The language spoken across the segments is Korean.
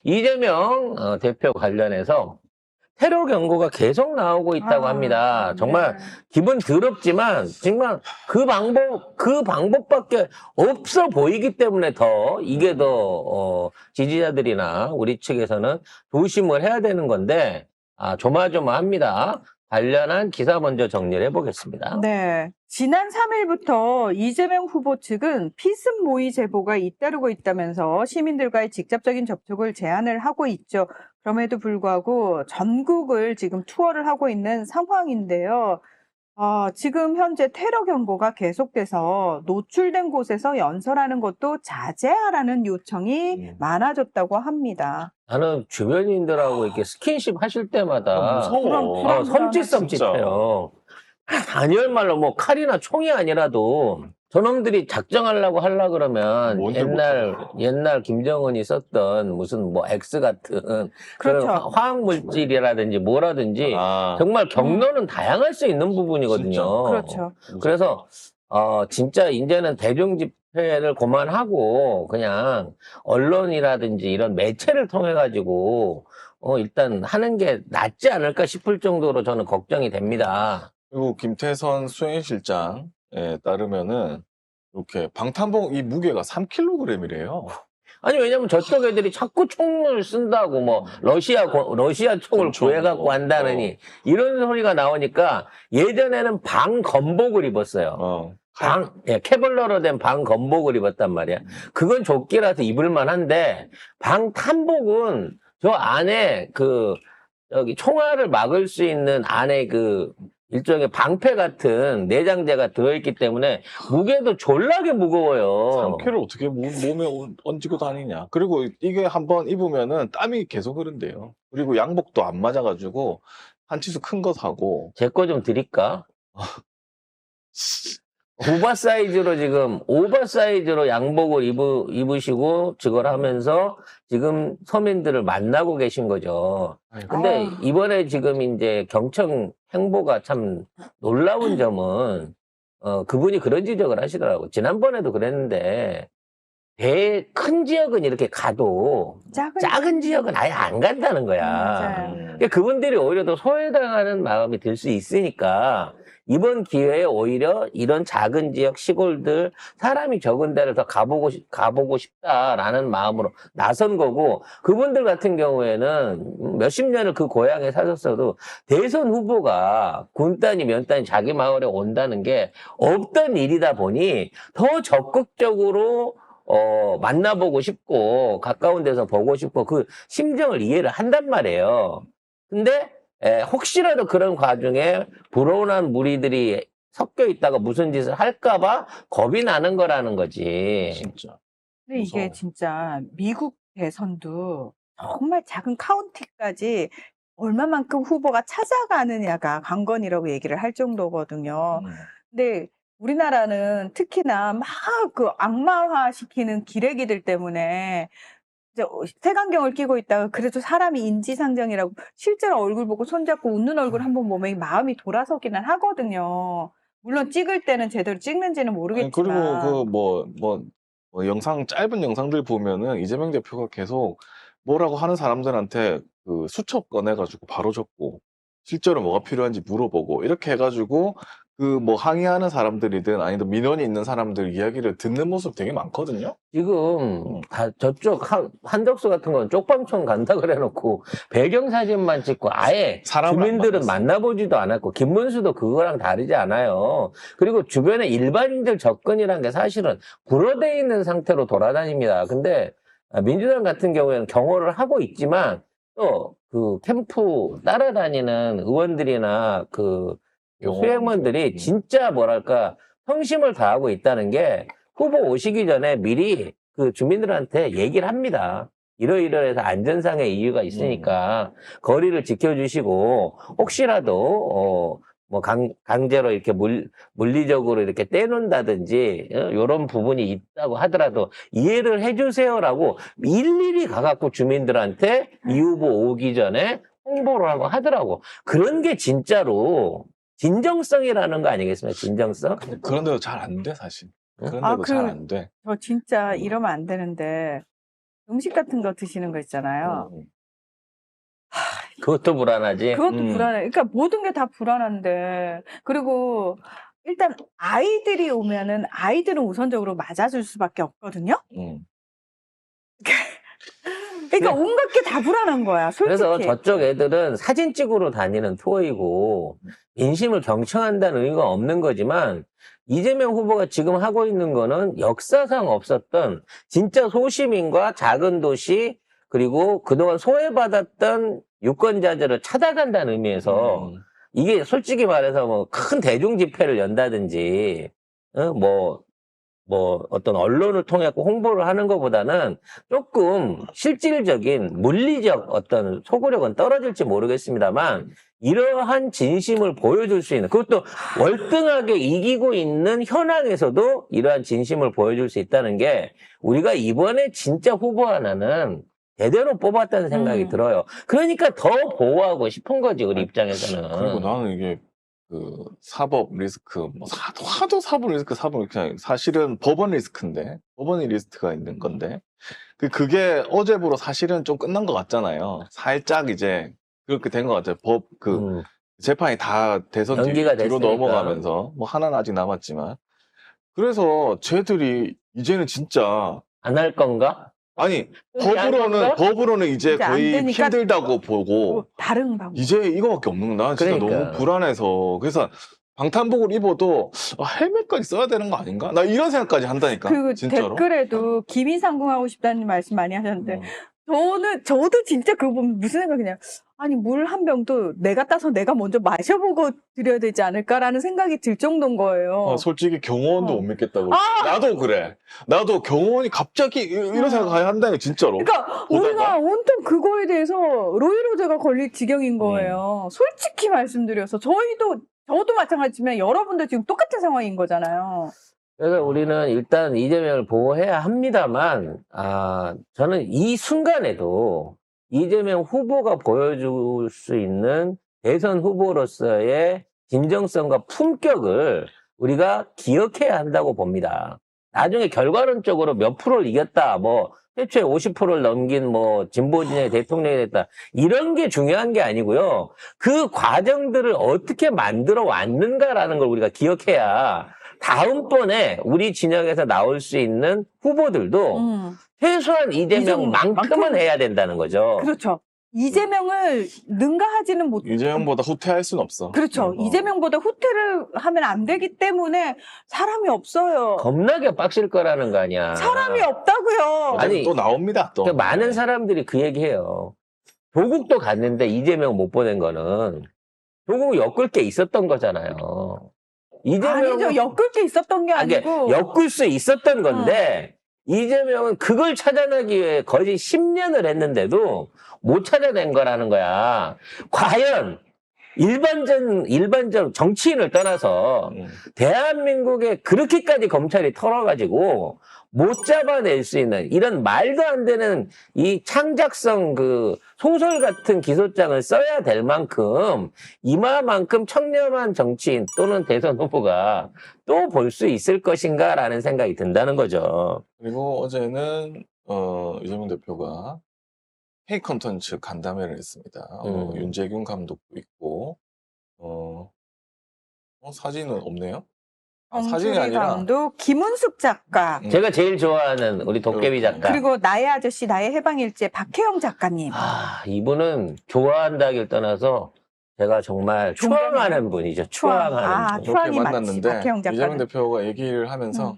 이재명 대표 관련해서 테러 경고가 계속 나오고 있다고 합니다. 정말 네. 기분 더럽지만 정말 그 방법밖에 없어 보이기 때문에 더 이게 더 지지자들이나 우리 측에서는 조심을 해야 되는 건데 조마조마합니다. 관련한 기사 먼저 정리를 해보겠습니다. 네. 지난 3일부터 이재명 후보 측은 피습 모의 제보가 잇따르고 있다면서 시민들과의 직접적인 접촉을 제한을 하고 있죠. 그럼에도 불구하고 전국을 지금 투어를 하고 있는 상황인데요. 지금 현재 테러 경보가 계속돼서 노출된 곳에서 연설하는 것도 자제하라는 요청이 많아졌다고 합니다. 나는 주변인들하고 이렇게 스킨십 하실 때마다 무서워. 섬찟섬찟해요. 단열말로 뭐 칼이나 총이 아니라도 저놈들이 작정하려고 하려 그러면 뭔데 옛날 김정은이 썼던 무슨 뭐 X 같은 그렇죠. 그런 화학 물질이라든지 뭐라든지 아, 정말 경로는 다양할 수 있는 부분이거든요. 진짜. 그렇죠. 그래서 진짜 이제는 대중 집회를 그만하고 그냥 언론이라든지 이런 매체를 통해 가지고 일단 하는 게 낫지 않을까 싶을 정도로 저는 걱정이 됩니다. 그리고 김태선 수행실장에 따르면은 이렇게 방탄복 이 무게가 3kg이래요. 아니 왜냐면 저쪽 애들이 자꾸 총을 쓴다고 뭐 러시아 총을 총. 구해갖고 한다느니 이런 소리가 나오니까 예전에는 방검복을 입었어요. 케블러로 된 방검복을 입었단 말이야. 그건 조끼라서 입을만 한데 방탄복은 저 안에 여기 총알을 막을 수 있는 안에 일종의 방패 같은 내장재가 들어있기 때문에 무게도 졸라게 무거워요. 3kg 어떻게 몸에 얹고 다니냐. 그리고 이게 한번 입으면은 땀이 계속 흐른대요. 그리고 양복도 안 맞아가지고 한 치수 큰 거 사고. 제 거 좀 드릴까? 오버사이즈로 양복을 입으시고 저걸 하면서 지금 서민들을 만나고 계신 거죠. 근데 이번에 지금 이제 경청 행보가 참 놀라운 점은 그분이 그런 지적을 하시더라고. 지난번에도 그랬는데 큰 지역은 이렇게 가도 작은 지역은 아예 안 간다는 거야. 맞아요. 그러니까 그분들이 오히려 더 소외당하는 마음이 들 수 있으니까 이번 기회에 오히려 이런 작은 지역 시골들 사람이 적은 데를 더 가보고 싶다라는 마음으로 나선 거고 그분들 같은 경우에는 몇십 년을 그 고향에 사셨어도 대선 후보가 군단이 면단이 자기 마을에 온다는 게 없던 일이다 보니 더 적극적으로 만나보고 싶고 가까운 데서 보고 싶고 그 심정을 이해를 한단 말이에요. 근데 혹시라도 그런 과정에 불온한 무리들이 섞여 있다가 무슨 짓을 할까봐 겁이 나는 거라는 거지. 진짜. 근데 이게 무서워. 진짜 미국 대선도 정말 작은 카운티까지 얼마만큼 후보가 찾아가느냐가 관건이라고 얘기를 할 정도거든요. 근데 우리나라는 특히나 막 악마화 시키는 기레기들 때문에 이제 색안경을 끼고 있다가 그래도 사람이 인지상정이라고 실제로 얼굴 보고 손잡고 웃는 얼굴 한번 보면 마음이 돌아서기는 하거든요. 물론 찍을 때는 제대로 찍는지는 모르겠지만. 그리고 짧은 영상들 보면은 이재명 대표가 계속 뭐라고 하는 사람들한테 수첩 꺼내가지고 바로 적고 실제로 뭐가 필요한지 물어보고 이렇게 해가지고 항의하는 사람들이든 아니면 민원이 있는 사람들 이야기를 듣는 모습 되게 많거든요. 지금 다 저쪽 한덕수 같은 건 쪽방촌 간다 그래놓고 배경사진만 찍고 아예 사람을 안 주민들은 만났어요. 만나보지도 않았고 김문수도 그거랑 다르지 않아요. 그리고 주변에 일반인들 접근이란 게 사실은 불어돼 있는 상태로 돌아다닙니다. 근데 민주당 같은 경우에는 경호를 하고 있지만 또 그 캠프 따라다니는 의원들이나 수행원들이 진짜 뭐랄까 성심을 다하고 있다는 게 후보 오시기 전에 미리 주민들한테 얘기를 합니다. 이러이러해서 안전상의 이유가 있으니까 거리를 지켜주시고 혹시라도 강제로 이렇게 물리적으로 이렇게 떼놓는다든지 이런 부분이 있다고 하더라도 이해를 해주세요라고 일일이 가갖고 주민들한테 이 후보 오기 전에 홍보를 하고 하더라고. 그런 게 진짜로 진정성이라는 거 아니겠습니까? 진정성? 그런데도 잘 안 돼, 사실. 응? 그런데도 잘 안 돼. 저 진짜 이러면 안 되는데 음식 같은 거 드시는 거 있잖아요. 그것도 불안하지. 그것도 불안해. 그러니까 모든 게 다 불안한데. 그리고 일단 아이들이 오면은 아이들은 우선적으로 맞아줄 수밖에 없거든요. 그러니까 네. 온갖 게 다 불안한 거야. 솔직히. 그래서 저쪽 애들은 사진 찍으러 다니는 투어이고 인심을 경청한다는 의미가 없는 거지만 이재명 후보가 지금 하고 있는 거는 역사상 없었던 진짜 소시민과 작은 도시 그리고 그동안 소외받았던 유권자들을 찾아간다는 의미에서 이게 솔직히 말해서 뭐 큰 대중 집회를 연다든지 어떤 언론을 통해 홍보를 하는 것보다는 조금 실질적인 물리적 어떤 소구력은 떨어질지 모르겠습니다만 이러한 진심을 보여줄 수 있는 그것도 월등하게 이기고 있는 현황에서도 이러한 진심을 보여줄 수 있다는 게 우리가 이번에 진짜 후보 하나는 제대로 뽑았다는 생각이 들어요. 그러니까 더 보호하고 싶은 거지 우리 입장에서는. 그리고 나는 이게 그 사법 리스크, 뭐 하도 사법 리스크, 그냥 사실은 법원 리스크인데, 법원이 리스크가 있는 건데, 그게 어제부로 사실은 좀 끝난 것 같잖아요. 살짝 이제 그렇게 된 것 같아요. 재판이 다 대선 연기가 뒤로 됐으니까. 넘어가면서, 뭐 하나는 아직 남았지만. 그래서 쟤들이 이제는 진짜, 안 할 건가? 아니, 그렇게 안 건가? 법으로는 이제 이제 안 거의 되니까 힘들다고 보고, 다른 방법. 이제 이거밖에 없는 거야. 나 진짜 그러니까. 너무 불안해서. 그래서 방탄복을 입어도 헬멧까지 써야 되는 거 아닌가? 나 이런 생각까지 한다니까. 그리고 진짜로. 댓글에도 기민상궁하고 싶다는 말씀 많이 하셨는데 저도 진짜 그거 보면 무슨 생각이냐. 아니 물 한 병도 내가 따서 내가 먼저 마셔보고 드려야 되지 않을까라는 생각이 들 정도인 거예요. 솔직히 경호원도 어. 못 믿겠다고. 나도 그래. 나도 경호원이 갑자기 이런 생각을 한다니 진짜로. 그러니까 보다가? 우리가 온통 그거에 대해서 로이로제가 걸릴 지경인 거예요. 솔직히 말씀드려서 저도 마찬가지지만 여러분도 지금 똑같은 상황인 거잖아요. 그래서 우리는 일단 이재명을 보호해야 합니다만, 저는 이 순간에도 이재명 후보가 보여줄 수 있는 대선 후보로서의 진정성과 품격을 우리가 기억해야 한다고 봅니다. 나중에 결과론적으로 몇 프로를 이겼다, 최초에 50%를 넘긴 진보 진영의 대통령이 됐다. 이런 게 중요한 게 아니고요. 그 과정들을 어떻게 만들어 왔는가라는 걸 우리가 기억해야 다음번에 우리 진영에서 나올 수 있는 후보들도 최소한 이재명만큼은 해야 된다는 거죠. 그렇죠. 이재명을 능가하지는 못. 이재명보다 후퇴할 순 없어. 그렇죠. 이재명보다 후퇴를 하면 안 되기 때문에 사람이 없어요. 겁나게 빡실 거라는 거 아니야. 사람이 없다고요. 아니, 또 나옵니다. 또. 많은 사람들이 그 얘기해요. 조국도 갔는데 이재명 못 보낸 거는 조국 엮을 게 있었던 거잖아요. 아니죠. 엮을 게 있었던 게 아니고. 엮을 수 있었던 건데 이재명은 그걸 찾아내기 위해 거의 10년을 했는데도 못 찾아낸 거라는 거야. 과연 일반적 정치인을 떠나서 대한민국에 그렇게까지 검찰이 털어가지고 못 잡아낼 수 있는 이런 말도 안 되는 이 창작성 소설 같은 기소장을 써야 될 만큼 이마만큼 청렴한 정치인 또는 대선 후보가 또 볼 수 있을 것인가라는 생각이 든다는 거죠. 그리고 어제는 이재명 대표가 K 컨텐츠 간담회를 했습니다. 윤재균 감독도 있고 사진은 없네요. 사진이 아니라 감독, 김은숙 작가, 제가 제일 좋아하는 우리 도깨비 작가. 그리고 나의 아저씨, 나의 해방일지 박혜영 작가님. 이분은 좋아한다길 떠나서 제가 정말 추앙하는 분이죠. 추앙하는 분. 추앙이 그렇게 맞지, 만났는데 박혜영 작가는. 이재명 대표가 얘기를 하면서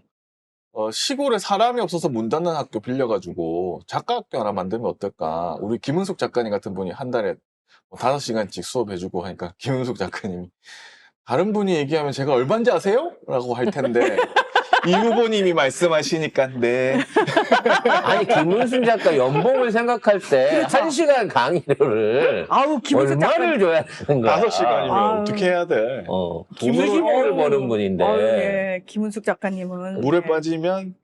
시골에 사람이 없어서 문 닫는 학교 빌려가지고 작가학교 하나 만들면 어떨까. 우리 김은숙 작가님 같은 분이 한 달에 5시간씩 수업해주고 하니까 김은숙 작가님이 다른 분이 얘기하면 제가 얼마인지 아세요? 라고 할 텐데 이 후보님이 말씀하시니까 네. 아니 김은순 작가 연봉을 생각할 때 1시간 강의료를 김은숙 얼마를 줘야 되는 거야. 5시간이면 어떻게 해야 돼? 20억을 버는 분인데. 예. 김은숙 작가님은 물에 빠지면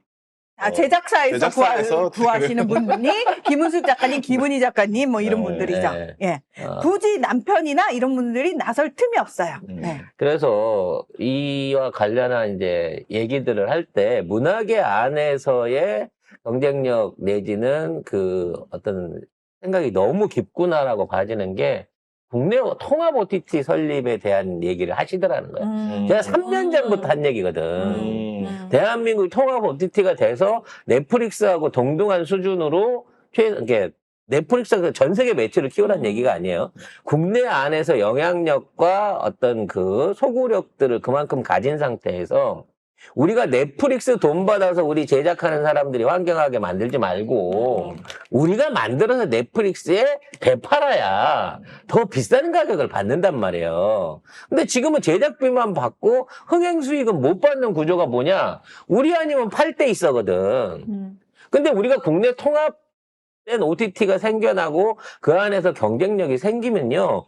제작사에서 구하시는 분이 김은숙 작가님, 김은희 작가님 이런 분들이죠. 예. 굳이 남편이나 이런 분들이 나설 틈이 없어요. 네. 그래서 이와 관련한 이제 얘기들을 할 때 문학의 안에서의 경쟁력 내지는 그 어떤 생각이 너무 깊구나라고 봐지는 게 국내 통합 OTT 설립에 대한 얘기를 하시더라는 거예요. 제가 3년 전부터 한 얘기거든. 대한민국 통합 OTT가 돼서 넷플릭스하고 동등한 수준으로 이게 넷플릭스가 전 세계 매출을 키우라는 얘기가 아니에요. 국내 안에서 영향력과 어떤 그 소구력들을 그만큼 가진 상태에서 우리가 넷플릭스 돈 받아서 우리 제작하는 사람들이 환경하게 만들지 말고 우리가 만들어서 넷플릭스에 배팔아야 더 비싼 가격을 받는단 말이에요. 근데 지금은 제작비만 받고 흥행 수익은 못 받는 구조가 뭐냐? 우리 아니면 팔 데 있어거든. 근데 우리가 국내 통합된 OTT가 생겨나고 그 안에서 경쟁력이 생기면요.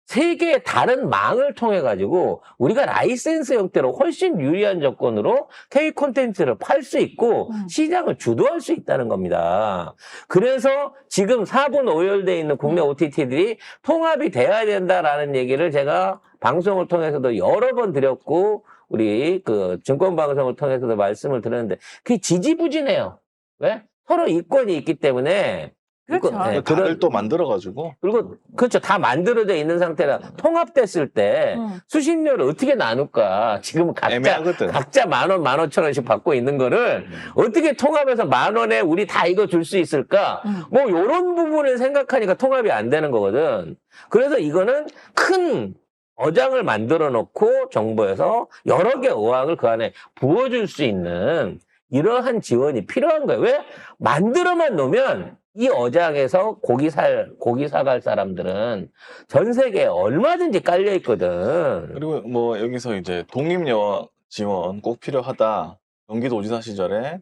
세계의 다른 망을 통해 가지고 우리가 라이센스 형태로 훨씬 유리한 조건으로 K 콘텐츠를 팔 수 있고 시장을 주도할 수 있다는 겁니다. 그래서 지금 4분 오열돼 있는 국내 OTT들이 통합이 돼야 된다라는 얘기를 제가 방송을 통해서도 여러 번 드렸고 우리 그 증권방송을 통해서도 말씀을 드렸는데 그게 지지부진해요. 왜? 서로 이권이 있기 때문에 그렇죠. 네, 다들 또 만들어가지고. 그리고 그렇죠. 다 만들어져 있는 상태라 통합됐을 때 수신료를 어떻게 나눌까? 지금은 애매하거든. 각자 10,000원, 15,000원씩 받고 있는 거를 어떻게 통합해서 10,000원에 우리 다 이거 줄 수 있을까? 뭐 이런 부분을 생각하니까 통합이 안 되는 거거든. 그래서 이거는 큰 어장을 만들어 놓고 정부에서 여러 개 의학을 그 안에 부어줄 수 있는 이러한 지원이 필요한 거예요. 왜? 만들어만 놓으면 이 어장에서 고기 사갈 사람들은 전 세계에 얼마든지 깔려 있거든. 그리고 뭐 여기서 이제 독립영화 지원 꼭 필요하다. 경기도지사 시절에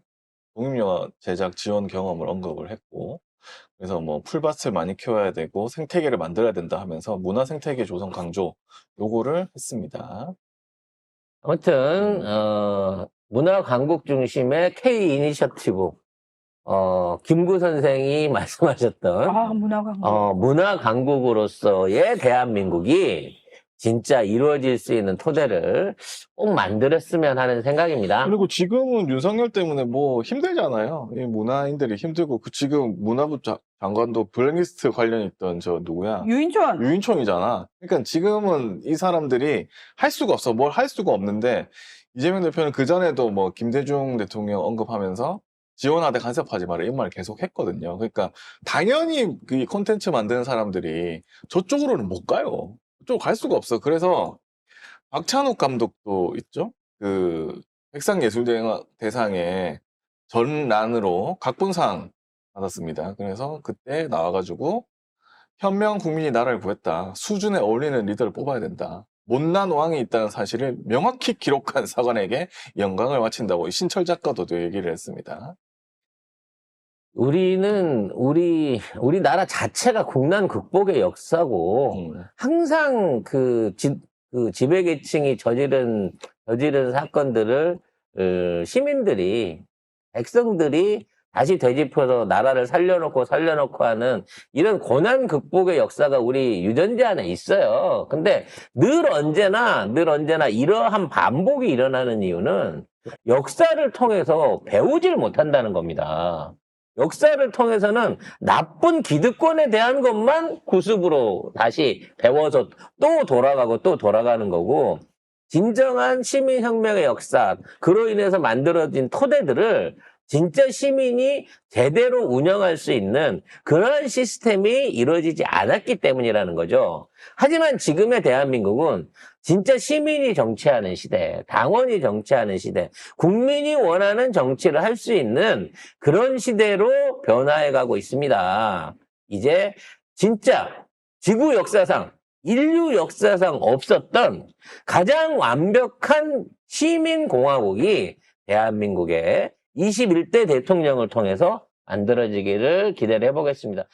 독립영화 제작 지원 경험을 언급을 했고, 그래서 뭐 풀밭을 많이 키워야 되고 생태계를 만들어야 된다 하면서 문화 생태계 조성 강조 요거를 했습니다. 아무튼 문화 강국 중심의 K 이니셔티브 김구 선생이 말씀하셨던 문화광고. 문화 강국으로서의 대한민국이 진짜 이루어질 수 있는 토대를 꼭 만들었으면 하는 생각입니다. 그리고 지금은 윤석열 때문에 뭐 힘들잖아요. 이 문화인들이 힘들고 지금 문화부 장관도 블랙리스트 관련 있던 저 누구야? 유인촌. 유인총이잖아. 그러니까 지금은 이 사람들이 할 수가 없어. 뭘 할 수가 없는데 이재명 대표는 그전에도 뭐 김대중 대통령 언급하면서 지원하되 간섭하지 마라 이런 말을 계속 했거든요. 그러니까 당연히 그 콘텐츠 만드는 사람들이 저쪽으로는 못 가요. 저쪽 갈 수가 없어. 그래서 박찬욱 감독도 있죠. 그 백상예술대상에 전란으로 각본상 받았습니다. 그래서 그때 나와가지고 현명 국민이 나라를 구했다. 수준에 어울리는 리더를 뽑아야 된다. 못난 왕이 있다는 사실을 명확히 기록한 사관에게 영광을 바친다고 신철 작가도 또 얘기를 했습니다. 우리나라 자체가 국난 극복의 역사고 항상 그 지배계층이 저지른 사건들을 시민들이 백성들이 다시 되짚어서 나라를 살려놓고 하는 이런 고난 극복의 역사가 우리 유전자 안에 있어요. 근데 늘 언제나 이러한 반복이 일어나는 이유는 역사를 통해서 배우질 못한다는 겁니다. 역사를 통해서는 나쁜 기득권에 대한 것만 구습으로 다시 배워서 또 돌아가는 거고, 진정한 시민혁명의 역사, 그로 인해서 만들어진 토대들을 진짜 시민이 제대로 운영할 수 있는 그러한 시스템이 이루어지지 않았기 때문이라는 거죠. 하지만 지금의 대한민국은 진짜 시민이 정치하는 시대, 당원이 정치하는 시대, 국민이 원하는 정치를 할 수 있는 그런 시대로 변화해 가고 있습니다. 이제 진짜 지구 역사상, 인류 역사상 없었던 가장 완벽한 시민공화국이 대한민국의 21대 대통령을 통해서 만들어지기를 기대를 해보겠습니다.